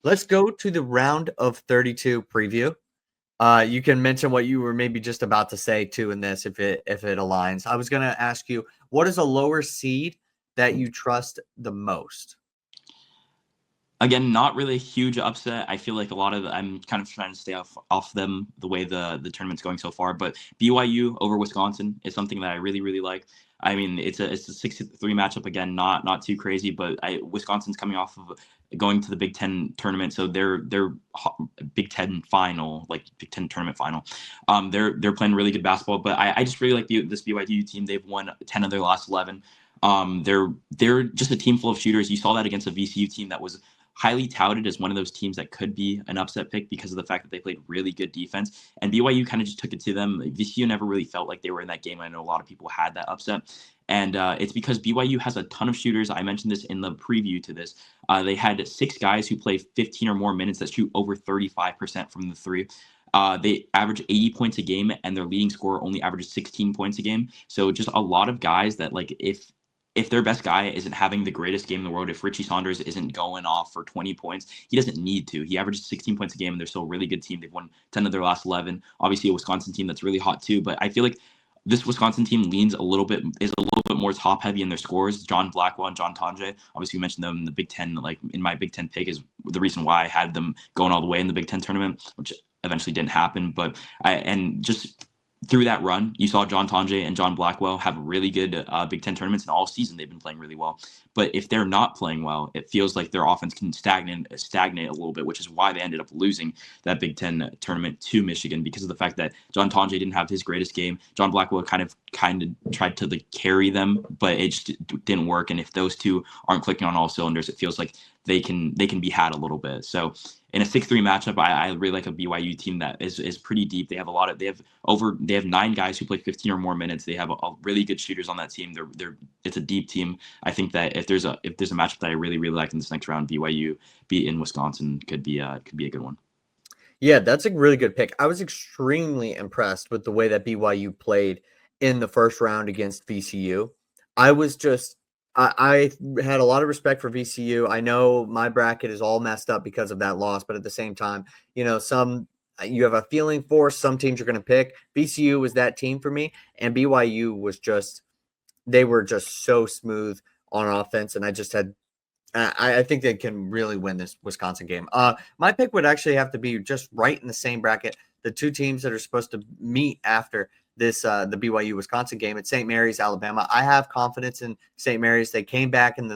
Let's go to the round of 32 preview. You can mention what you were maybe just about to say too in this if it aligns. I was going to ask you, what is a lower seed that you trust the most? Again, not really a huge upset. I feel like I'm kind of trying to stay off them the way the tournament's going so far. But BYU over Wisconsin is something that I really really like. I mean, it's a 6-3 matchup again, not too crazy, but Wisconsin's coming off of going to the Big Ten tournament, so they're Big Ten final, like Big Ten tournament final. They're playing really good basketball, but I just really like this BYU team. They've won 10 of their last 11. They're just a team full of shooters. You saw that against a VCU team that was highly touted as one of those teams that could be an upset pick because of the fact that they played really good defense. And BYU kind of just took it to them. VCU never really felt like they were in that game. I know a lot of people had that upset. And it's because BYU has a ton of shooters. I mentioned this in the preview to this. They had 6 guys who play 15 or more minutes that shoot over 35% from the three. They average 80 points a game, and their leading scorer only averages 16 points a game. So just a lot of guys that, like, if their best guy isn't having the greatest game in the world, if Richie Saunders isn't going off for 20 points, he doesn't need to. He averages 16 points a game, and they're still a really good team. They've won 10 of their last 11. Obviously, a Wisconsin team that's really hot too, but I feel like this Wisconsin team is a little bit more top heavy in their scores. John Blackwell and John Tonje, obviously, you mentioned them in the Big Ten. Like in my Big Ten pick is the reason why I had them going all the way in the Big Ten tournament, which eventually didn't happen. But just through that run, you saw John Tonje and John Blackwell have really good Big Ten tournaments, and all season they've been playing really well. But if they're not playing well, it feels like their offense can stagnate a little bit, which is why they ended up losing that Big Ten tournament to Michigan because of the fact that John Tonje didn't have his greatest game. John Blackwell kind of tried to carry them, but it just didn't work. And if those two aren't clicking on all cylinders, it feels like they can be had a little bit. So in a 6-3 matchup, I really like a BYU team that is pretty deep. They have 9 guys who play 15 or more minutes. They have a really good shooters on that team. It's a deep team. I think that if there's a matchup that I really really like in this next round, BYU beat in Wisconsin could be a good one. Yeah, that's a really good pick. I was extremely impressed with the way that BYU played in the first round against VCU. I was just I had a lot of respect for VCU. I know my bracket is all messed up because of that loss, but at the same time, some you have a feeling for some teams you're going to pick. VCU was that team for me, and BYU was just they were just so smooth on offense, and I think they can really win this Wisconsin game. My pick would actually have to be just right in the same bracket. The two teams that are supposed to meet after this, the BYU Wisconsin game, it's St. Mary's, Alabama. I have confidence in St. Mary's. They came back in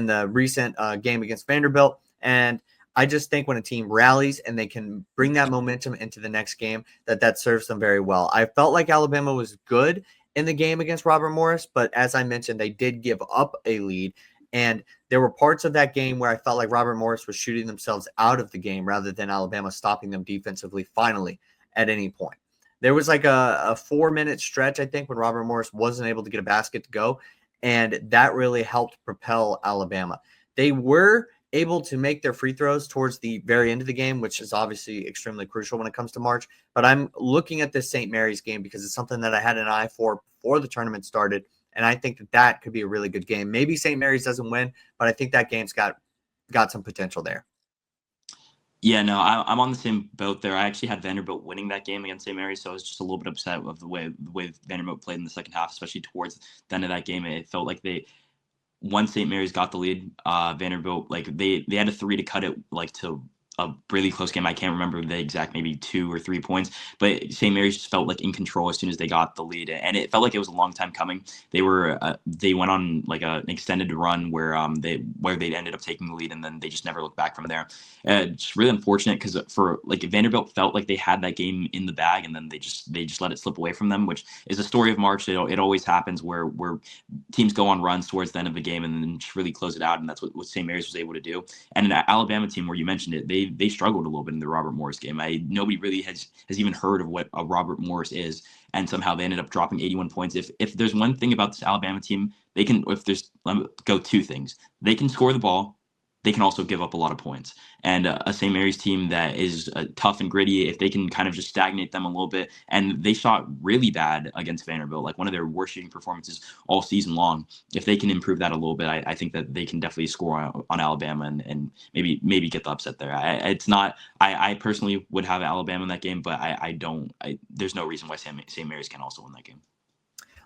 the recent game against Vanderbilt, and I just think when a team rallies and they can bring that momentum into the next game, that serves them very well. I felt like Alabama was good in the game against Robert Morris, but as I mentioned, they did give up a lead. And there were parts of that game where I felt like Robert Morris was shooting themselves out of the game rather than Alabama stopping them defensively finally at any point. There was like a 4-minute stretch, I think, when Robert Morris wasn't able to get a basket to go, and that really helped propel Alabama. They were able to make their free throws towards the very end of the game, which is obviously extremely crucial when it comes to March. But I'm looking at this St. Mary's game because it's something that I had an eye for before the tournament started. And I think that could be a really good game. Maybe St. Mary's doesn't win, but I think that game's got some potential there. Yeah, no, I'm on the same boat there. I actually had Vanderbilt winning that game against St. Mary's, so I was just a little bit upset of the way Vanderbilt played in the second half, especially towards the end of that game. It felt like once St. Mary's got the lead, Vanderbilt, like they had a 3 to cut it, like to a really close game. I can't remember the exact maybe 2 or 3 points, but St. Mary's just felt like in control as soon as they got the lead, and it felt like it was a long time coming. They went on like an extended run where they ended up taking the lead, and then they just never looked back from there. It's really unfortunate because for like Vanderbilt felt like they had that game in the bag, and then they just let it slip away from them, which is a story of March. It always happens where teams go on runs towards the end of the game and then just really close it out, and that's what St. Mary's was able to do. And an Alabama team, where you mentioned it, they struggled a little bit in the Robert Morris game. Nobody really has even heard of what a Robert Morris is, and somehow they ended up dropping 81 points. If there's one thing about this Alabama team, let me go 2 things. They can score the ball, they can also give up a lot of points. And a St. Mary's team that is tough and gritty, if they can kind of just stagnate them a little bit, and they shot really bad against Vanderbilt, like one of their worst shooting performances all season long. If they can improve that a little bit, I think that they can definitely score on Alabama and maybe get the upset there. It's not. I personally would have Alabama in that game, but I don't. There's no reason why St. Mary's can also win that game.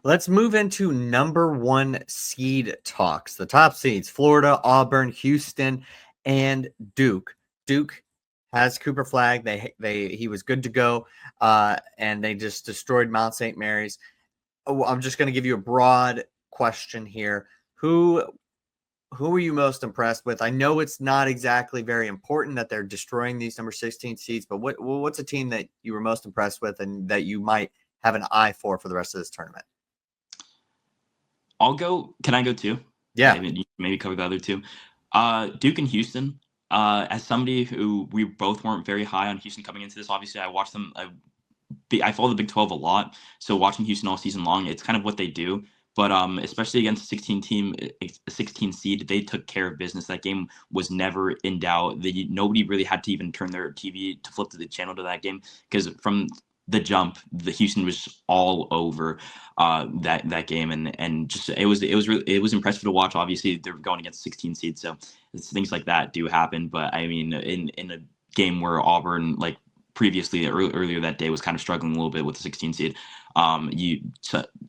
Let's move into number 1 seed talks. The top seeds: Florida, Auburn, Houston, and Duke. Duke has Cooper Flagg. He was good to go, and they just destroyed Mount St. Mary's. I'm just going to give you a broad question here. Who are you most impressed with? I know it's not exactly very important that they're destroying these number 16 seeds, but what's a team that you were most impressed with and that you might have an eye for the rest of this tournament? I'll go. Can I go too? Yeah. Maybe cover the other two. Duke and Houston. As somebody who we both weren't very high on Houston coming into this, obviously I watched them. I follow the Big 12 a lot, so watching Houston all season long, it's kind of what they do. But especially against a 16 seed, they took care of business. That game was never in doubt. Nobody really had to even turn their TV to flip to the channel to that game, because from the jump, the Houston was all over that game, and just it was impressive to watch. Obviously, they're going against 16 seeds, so things like that do happen. But I mean, in a game where Auburn, like previously earlier that day, was kind of struggling a little bit with the 16 seed,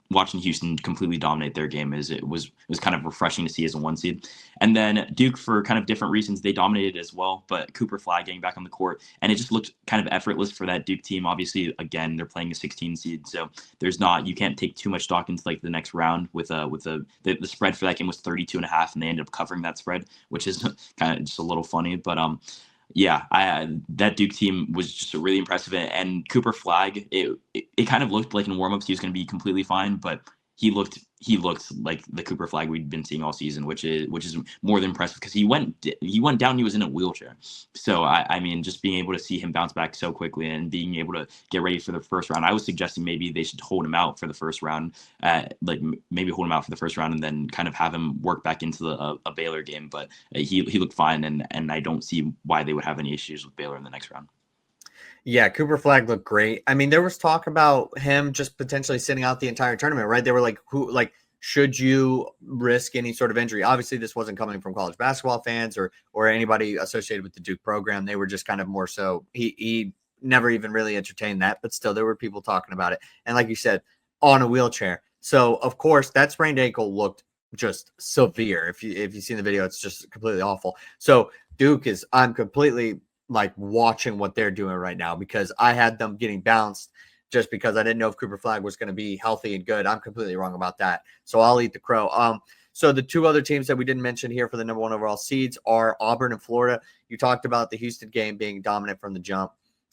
watching Houston completely dominate their game was kind of refreshing to see as a 1 seed. And then Duke, for kind of different reasons, they dominated as well, but Cooper Flagg getting back on the court, and it just looked kind of effortless for that Duke team. Obviously, again, they're playing a 16 seed, so you can't take too much stock into like the next round the spread for that game was 32.5, and they ended up covering that spread, which is kind of just a little funny. But yeah, that Duke team was just really impressive, and Cooper Flagg, it kind of looked like in warmups he was going to be completely fine, but he looked like the Cooper Flagg we'd been seeing all season, which is more than impressive, because he went down, he was in a wheelchair. So I mean, just being able to see him bounce back so quickly and being able to get ready for the first round, I was suggesting maybe they should hold him out for the first round, maybe hold him out for the first round and then kind of have him work back into a Baylor game. But he looked fine, and I don't see why they would have any issues with Baylor in the next round. Yeah, Cooper Flagg looked great. I mean, there was talk about him just potentially sitting out the entire tournament, right? They were like, should you risk any sort of injury? Obviously, this wasn't coming from college basketball fans or anybody associated with the Duke program. They were just kind of more so, he never even really entertained that, but still there were people talking about it. And like you said, on a wheelchair. So of course that sprained ankle looked just severe. If you've seen the video, it's just completely awful. So I'm completely like watching what they're doing right now, because I had them getting bounced just because I didn't know if Cooper Flagg was going to be healthy and good. I'm completely wrong about that. So I'll eat the crow. So the two other teams that we didn't mention here for the number 1 overall seeds are Auburn and Florida. You talked about the Houston game being dominant from the jump,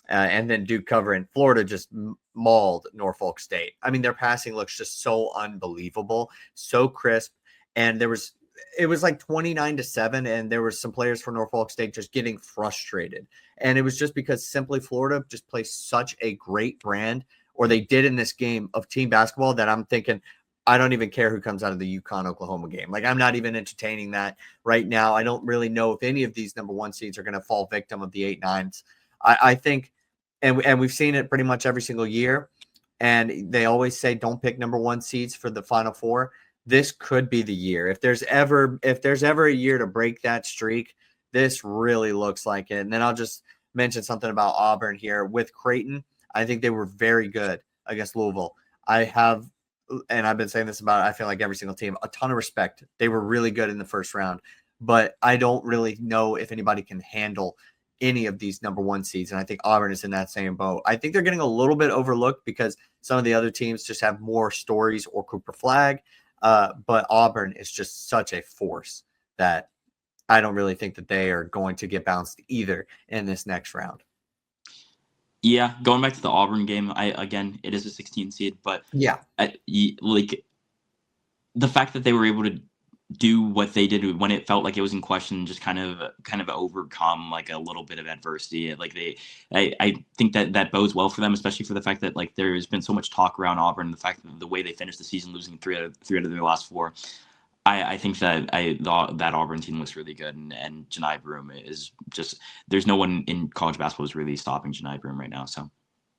and then Duke covering. Florida just mauled Norfolk State. I mean, their passing looks just so unbelievable, so crisp. And it was like 29-7, and there were some players for Norfolk State just getting frustrated. And it was just because simply Florida just plays such a great brand, or they did in this game, of team basketball, that I'm thinking, I don't even care who comes out of the UConn-Oklahoma game. Like, I'm not even entertaining that right now. I don't really know if any of these number 1 seeds are going to fall victim of the 8-9s. I think, and we've seen it pretty much every single year, and they always say don't pick number 1 seeds for the Final Four. This could be the year. If there's ever a year to break that streak, this really looks like it. And then I'll just mention something about Auburn here with Creighton. I think they were very good against Louisville. I've been saying this about, I feel like every single team, a ton of respect. They were really good in the first round, but I don't really know if anybody can handle any of these number 1 seeds. And I think Auburn is in that same boat. I think they're getting a little bit overlooked because some of the other teams just have more stories or Cooper Flagg. But Auburn is just such a force that I don't really think that they are going to get bounced either in this next round. Yeah, going back to the Auburn game, again, it is a 16 seed, but yeah, like the fact that they were able to do what they did when it felt like it was in question, just kind of overcome like a little bit of adversity. Like I think that bodes well for them, especially for the fact that like there's been so much talk around Auburn, the fact that the way they finished the season, losing three out of their last 4. I think that that Auburn team looks really good, and Janai Broome is just, there's no one in college basketball who's really stopping Janai Broome right now. So